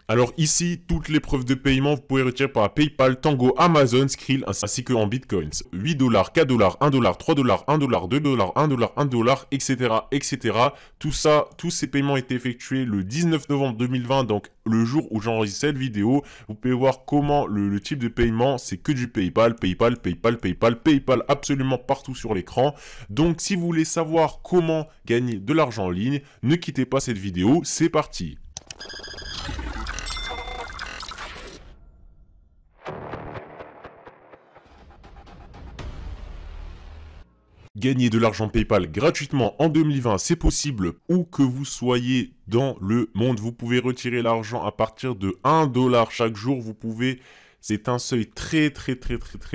Alors ici, toutes les preuves de paiement, vous pouvez retirer par PayPal, Tango, Amazon, Skrill, ainsi que en Bitcoins. 8 dollars, 4 dollars, 1 dollar, 3 dollars, 1 dollar, 2 dollars, 1 dollar, 1 dollar, etc., etc. Tout ça, tous ces paiements ont été effectués le 19 novembre 2020, donc le jour où j'enregistre cette vidéo. Vous pouvez voir comment le type de paiement, c'est que du PayPal, PayPal, PayPal, PayPal, PayPal, absolument partout sur l'écran. Donc si vous voulez savoir comment gagner de l'argent en ligne, ne quittez pas cette vidéo, c'est parti. Gagner de l'argent PayPal gratuitement en 2020, c'est possible où que vous soyez dans le monde. Vous pouvez retirer l'argent à partir de 1 dollar chaque jour. Vous pouvez, c'est un seuil très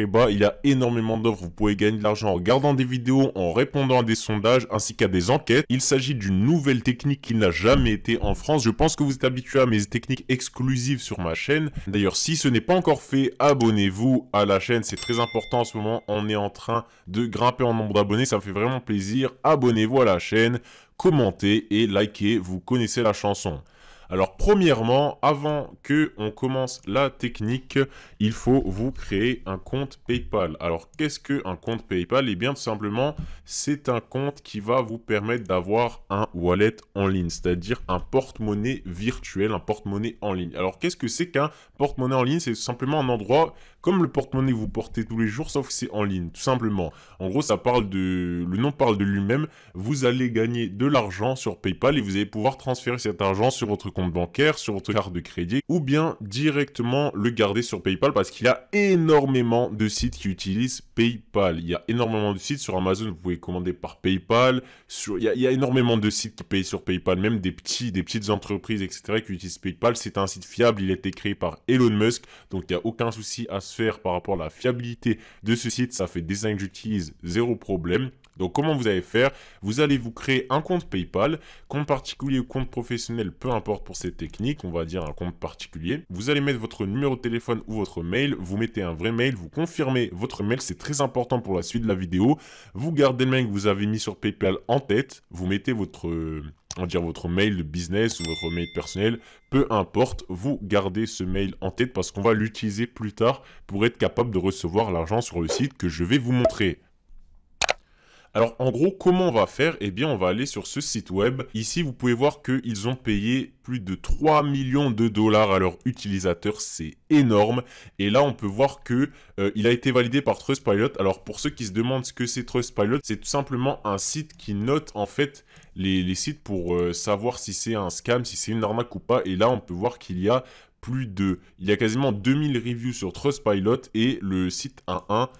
bas. Il y a énormément d'offres. Vous pouvez gagner de l'argent en regardant des vidéos, en répondant à des sondages ainsi qu'à des enquêtes. Il s'agit d'une nouvelle technique qui n'a jamais été en France. Je pense que vous êtes habitué à mes techniques exclusives sur ma chaîne. D'ailleurs, si ce n'est pas encore fait, abonnez-vous à la chaîne. C'est très important en ce moment. On est en train de grimper en nombre d'abonnés. Ça me fait vraiment plaisir. Abonnez-vous à la chaîne, commentez et likez. Vous connaissez la chanson. Alors premièrement, avant que on commence la technique, il faut vous créer un compte PayPal. Alors qu'est-ce qu'un compte PayPal? Eh bien tout simplement, c'est un compte qui va vous permettre d'avoir un wallet en ligne, c'est-à-dire un porte-monnaie virtuel, un porte-monnaie en ligne. Alors qu'est-ce que c'est qu'un porte-monnaie en ligne? C'est simplement un endroit comme le porte-monnaie que vous portez tous les jours, sauf que c'est en ligne, tout simplement. En gros, le nom parle de lui-même. Vous allez gagner de l'argent sur PayPal et vous allez pouvoir transférer cet argent sur votre compte bancaire, sur votre carte de crédit, ou bien directement le garder sur PayPal parce qu'il y a énormément de sites qui utilisent PayPal. Il y a énormément de sites sur Amazon, vous pouvez commander par PayPal. Il y a énormément de sites qui payent sur PayPal, même des petites entreprises, etc. qui utilisent PayPal. C'est un site fiable, il a été créé par Elon Musk, donc il n'y a aucun souci à se faire par rapport à la fiabilité de ce site. Ça fait des années que j'utilise, zéro problème. Donc comment vous allez faire? Vous allez vous créer un compte PayPal, compte particulier ou compte professionnel, peu importe pour cette technique, on va dire un compte particulier. Vous allez mettre votre numéro de téléphone ou votre mail, vous mettez un vrai mail, vous confirmez votre mail, c'est très important pour la suite de la vidéo. Vous gardez le mail que vous avez mis sur PayPal en tête, vous mettez votre mail de business ou votre mail personnel, peu importe, vous gardez ce mail en tête parce qu'on va l'utiliser plus tard pour être capable de recevoir l'argent sur le site que je vais vous montrer. Alors, en gros, comment on va faire? Eh bien, on va aller sur ce site web. Ici, vous pouvez voir qu'ils ont payé plus de 3 millions de dollars à leurs utilisateurs. C'est énorme. Et là, on peut voir que il a été validé par Trustpilot. Alors, pour ceux qui se demandent ce que c'est Trustpilot, c'est tout simplement un site qui note, en fait, les sites pour savoir si c'est un scam, si c'est une arnaque ou pas. Et là, on peut voir qu'il y a il y a quasiment 2000 reviews sur Trustpilot et le site a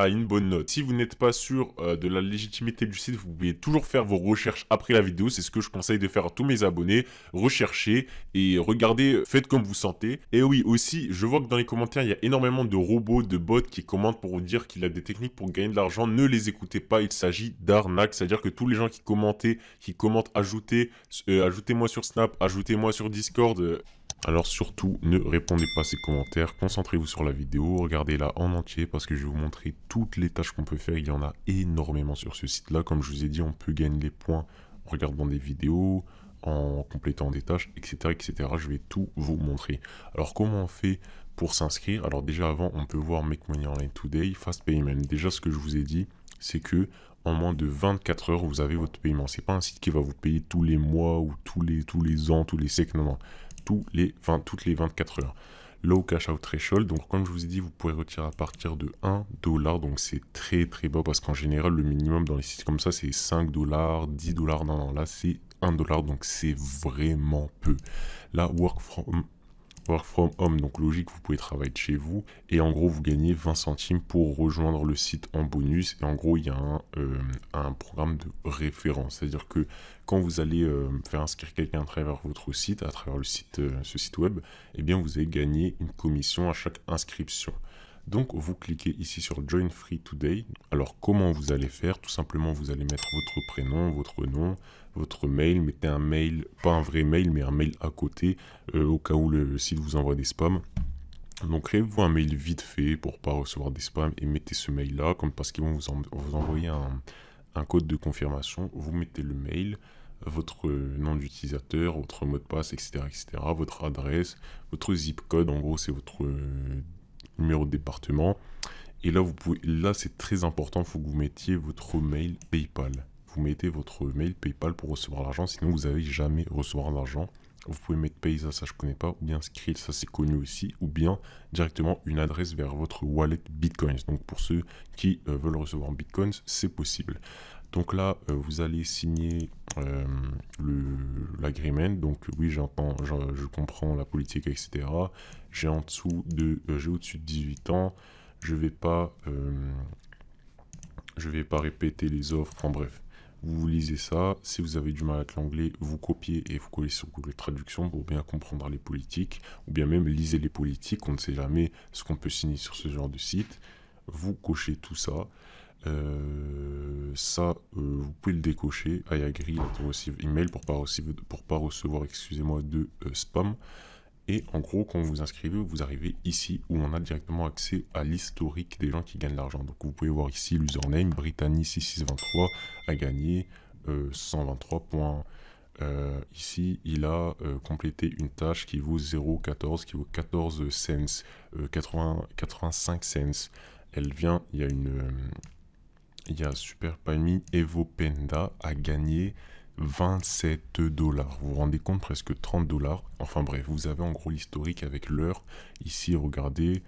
une bonne note. Si vous n'êtes pas sûr de la légitimité du site, vous pouvez toujours faire vos recherches après la vidéo. C'est ce que je conseille de faire à tous mes abonnés. Recherchez et regardez, faites comme vous sentez. Et oui, aussi, je vois que dans les commentaires, il y a énormément de robots, de bots qui commentent pour vous dire qu'il a des techniques pour gagner de l'argent. Ne les écoutez pas, il s'agit d'arnaque. C'est-à-dire que tous les gens qui commentent ajoutez-moi sur Snap, ajoutez-moi sur Discord. Alors surtout, ne répondez pas à ces commentaires, concentrez-vous sur la vidéo, regardez-la en entier parce que je vais vous montrer toutes les tâches qu'on peut faire. Il y en a énormément sur ce site-là. Comme je vous ai dit, on peut gagner les points en regardant des vidéos, en complétant des tâches, etc., etc. Je vais tout vous montrer. Alors comment on fait pour s'inscrire? Alors déjà avant, on peut voir Make Money Online Today, Fast Payment. Déjà ce que je vous ai dit, c'est que en moins de 24 heures, vous avez votre paiement. C'est pas un site qui va vous payer tous les mois ou tous les ans, tous les siècles, non. Toutes les 24 heures. Low cash out threshold, donc comme je vous ai dit, vous pourrez retirer à partir de 1 dollar, donc c'est très bas parce qu'en général, le minimum dans les sites comme ça, c'est 5 dollars, 10 dollars, non, là c'est 1 dollar, donc c'est vraiment peu. Là, work from home, donc logique, vous pouvez travailler de chez vous. Et en gros, vous gagnez 20 centimes pour rejoindre le site en bonus. Et en gros, il y a un programme de référence. C'est-à-dire que quand vous allez faire inscrire quelqu'un à travers votre site, à travers ce site web, eh bien, vous allez gagner une commission à chaque inscription. Donc, vous cliquez ici sur Join Free Today. Alors, comment vous allez faire? Tout simplement, vous allez mettre votre prénom, votre nom, votre mail. Mettez un mail, pas un vrai mail, mais un mail à côté, au cas où le site vous envoie des spams. Donc, créez-vous un mail vite fait pour pas recevoir des spams et mettez ce mail-là, comme parce qu'ils vont vous envoyer un code de confirmation. Vous mettez le mail. votre nom d'utilisateur, votre mot de passe, etc., votre adresse, votre zip code, en gros c'est votre numéro de département. Et là, là c'est très important, il faut que vous mettiez votre mail PayPal. Vous mettez votre mail PayPal pour recevoir l'argent, sinon vous n'allez jamais recevoir l'argent. Vous pouvez mettre Pay, ça je connais pas, ou bien Skrill, ça c'est connu aussi, ou bien directement une adresse vers votre wallet Bitcoins. Donc pour ceux qui veulent recevoir en Bitcoins, c'est possible. Donc là, vous allez signer l'agreement. Donc oui, j'entends, je comprends la politique, etc. J'ai au-dessus de 18 ans. Je vais pas répéter les offres. Enfin bref. Vous lisez ça, si vous avez du mal avec l'anglais, vous copiez et vous collez sur Google Traduction pour bien comprendre les politiques, ou bien même lisez les politiques, on ne sait jamais ce qu'on peut signer sur ce genre de site. Vous cochez tout ça. Vous pouvez le décocher. I agree to receive email pour pas recevoir, excusez-moi, de spam. Et en gros, quand vous vous inscrivez, vous arrivez ici où on a directement accès à l'historique des gens qui gagnent l'argent. Donc vous pouvez voir ici l'username, Brittany6623 a gagné 123 points. Ici, il a complété une tâche qui vaut 0,14, qui vaut 14 cents, 85 cents. Elle vient, il y a Super Palmy Evo Penda a gagné 27 $. Vous vous rendez compte, presque 30 $. Enfin bref, vous avez en gros l'historique avec l'heure. Ici, regardez,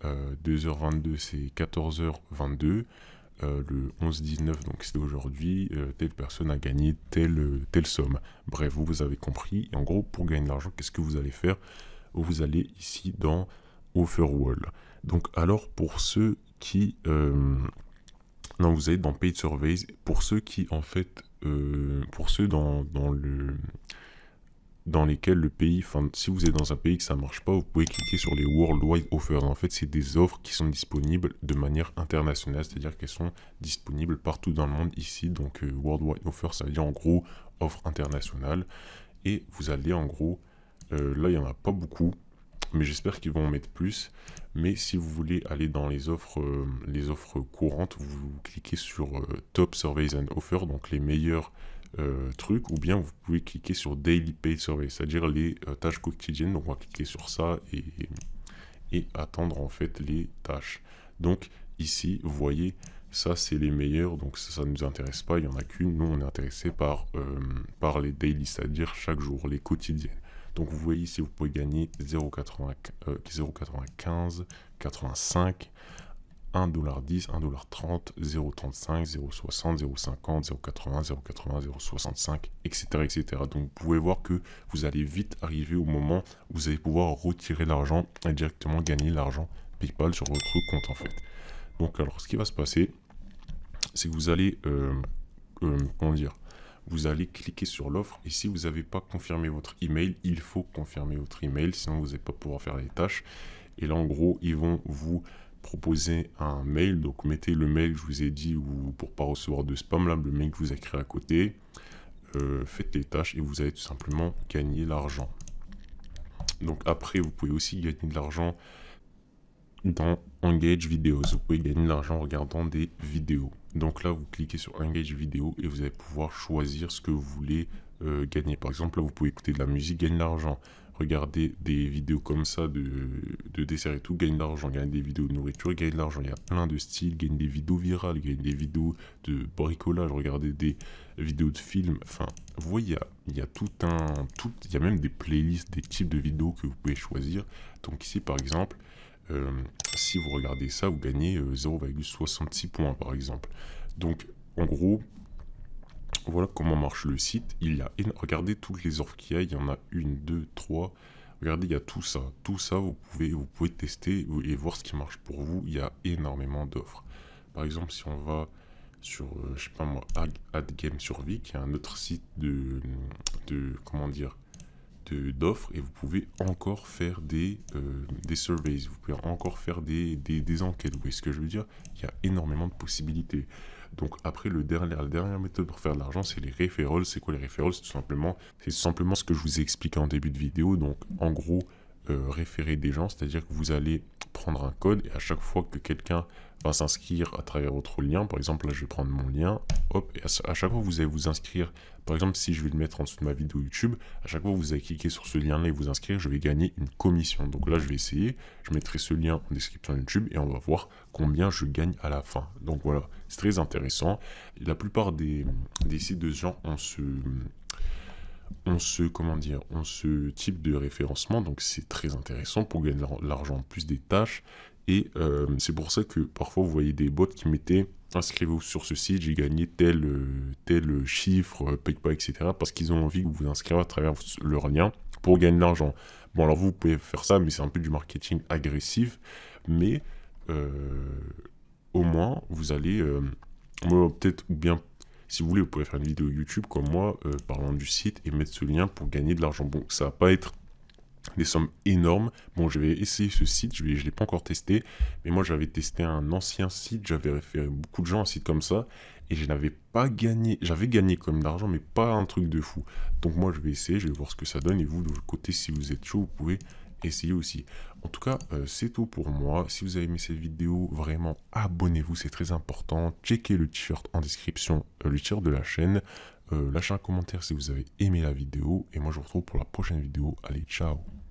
2h22, c'est 14h22. Le 11-19, donc c'était aujourd'hui, telle personne a gagné telle somme. Bref, vous avez compris. Et en gros, pour gagner de l'argent, qu'est-ce que vous allez faire? Vous allez ici dans Offerwall. Donc alors, pour ceux qui... non, vous allez dans Paid Surveys. Pour ceux qui, en fait... pour ceux dans lesquels le pays, enfin si vous êtes dans un pays que ça marche pas, vous pouvez cliquer sur les Worldwide Offers. En fait, c'est des offres qui sont disponibles de manière internationale, c'est-à-dire qu'elles sont disponibles partout dans le monde ici. Donc Worldwide Offers, ça veut dire en gros offre internationale. Et vous allez en gros, là il y en a pas beaucoup, mais j'espère qu'ils vont en mettre plus. Mais si vous voulez aller dans les offres courantes, vous cliquez sur Top Surveys and Offers, donc les meilleurs trucs, ou bien vous pouvez cliquer sur Daily Paid Surveys, c'est-à-dire les tâches quotidiennes. Donc on va cliquer sur ça et attendre en fait les tâches. Donc ici, vous voyez, ça c'est les meilleurs, donc ça ne nous intéresse pas, il n'y en a qu'une. Nous on est intéressé par les daily, c'est-à-dire chaque jour, les quotidiennes. Donc vous voyez ici, vous pouvez gagner 0,95, 85, 1,10 $, 1,30 $, 0,35, 0,60, 0,50, 0,80, 0,80, 0,65, etc., etc. Donc vous pouvez voir que vous allez vite arriver au moment où vous allez pouvoir retirer l'argent et directement gagner l'argent PayPal sur votre compte en fait. Donc alors ce qui va se passer, c'est que vous allez, comment dire, vous allez cliquer sur l'offre et si vous n'avez pas confirmé votre email, il faut confirmer votre email, sinon vous n'allez pas pouvoir faire les tâches. Et là en gros, ils vont vous proposer un mail, donc mettez le mail que je vous ai dit ou pour pas recevoir de spam, là, le mail que vous avez créé à côté, faites les tâches et vous allez tout simplement gagner l'argent. Donc après, vous pouvez aussi gagner de l'argent dans Engage Videos. Vous pouvez gagner de l'argent en regardant des vidéos. Donc là, vous cliquez sur Engage Vidéo et vous allez pouvoir choisir ce que vous voulez gagner. Par exemple, là, vous pouvez écouter de la musique, gagner de l'argent. Regarder des vidéos comme ça de desserts et tout, gagner de l'argent. Gagner des vidéos de nourriture, gagner de l'argent. Il y a plein de styles, gagner des vidéos virales, gagner des vidéos de bricolage, regarder des vidéos de films. Enfin, vous voyez, il y a il y a même des playlists, des types de vidéos que vous pouvez choisir. Donc ici, par exemple, si vous regardez ça, vous gagnez 0,66 points par exemple. Donc en gros, voilà comment marche le site. Regardez toutes les offres qu'il y a. Il y en a 1, 2, 3. Regardez, il y a tout ça. Tout ça, vous pouvez tester et voir ce qui marche pour vous. Il y a énormément d'offres. Par exemple, si on va sur, je sais pas moi, AdGame Survie, qui est un autre site comment dire, d'offres, et vous pouvez encore faire des surveys, vous pouvez encore faire des enquêtes. Vous voyez ce que je veux dire? Il y a énormément de possibilités. Donc après, la dernière méthode pour faire de l'argent, c'est les referrals. C'est quoi les referrals? C'est tout simplement ce que je vous ai expliqué en début de vidéo. Donc en gros, référer des gens, c'est-à-dire que vous allez prendre un code et à chaque fois que quelqu'un va s'inscrire à travers votre lien, par exemple là je vais prendre mon lien, hop, et à chaque fois vous allez vous inscrire, par exemple si je vais le mettre en dessous de ma vidéo YouTube, à chaque fois vous allez cliquer sur ce lien là et vous inscrire, je vais gagner une commission. Donc là je vais essayer, je mettrai ce lien en description YouTube et on va voir combien je gagne à la fin. Donc voilà, c'est très intéressant. Et la plupart des sites de ce genre ont ce type de référencement, donc c'est très intéressant pour gagner de l'argent en plus des tâches. Et c'est pour ça que parfois vous voyez des bots qui mettaient inscrivez-vous sur ce site, j'ai gagné tel chiffre, PayPal, etc. Parce qu'ils ont envie que vous vous inscrivez à travers leur lien pour gagner de l'argent. Bon, alors vous pouvez faire ça, mais c'est un peu du marketing agressif. Mais au moins, vous allez peut-être, ou bien si vous voulez, vous pouvez faire une vidéo YouTube comme moi, parlant du site et mettre ce lien pour gagner de l'argent. Bon, ça va pas être des sommes énormes. Bon, je vais essayer ce site, je l'ai pas encore testé, mais moi j'avais testé un ancien site, j'avais référé beaucoup de gens à un site comme ça, et je n'avais pas gagné, j'avais gagné comme de l'argent, mais pas un truc de fou. Donc moi je vais essayer, je vais voir ce que ça donne, et vous de votre côté, si vous êtes chaud, vous pouvez essayer aussi. En tout cas, c'est tout pour moi. Si vous avez aimé cette vidéo, vraiment abonnez-vous, c'est très important. Checkez le t-shirt en description, le t-shirt de la chaîne. Lâchez un commentaire si vous avez aimé la vidéo. Et moi, je vous retrouve pour la prochaine vidéo. Allez, ciao!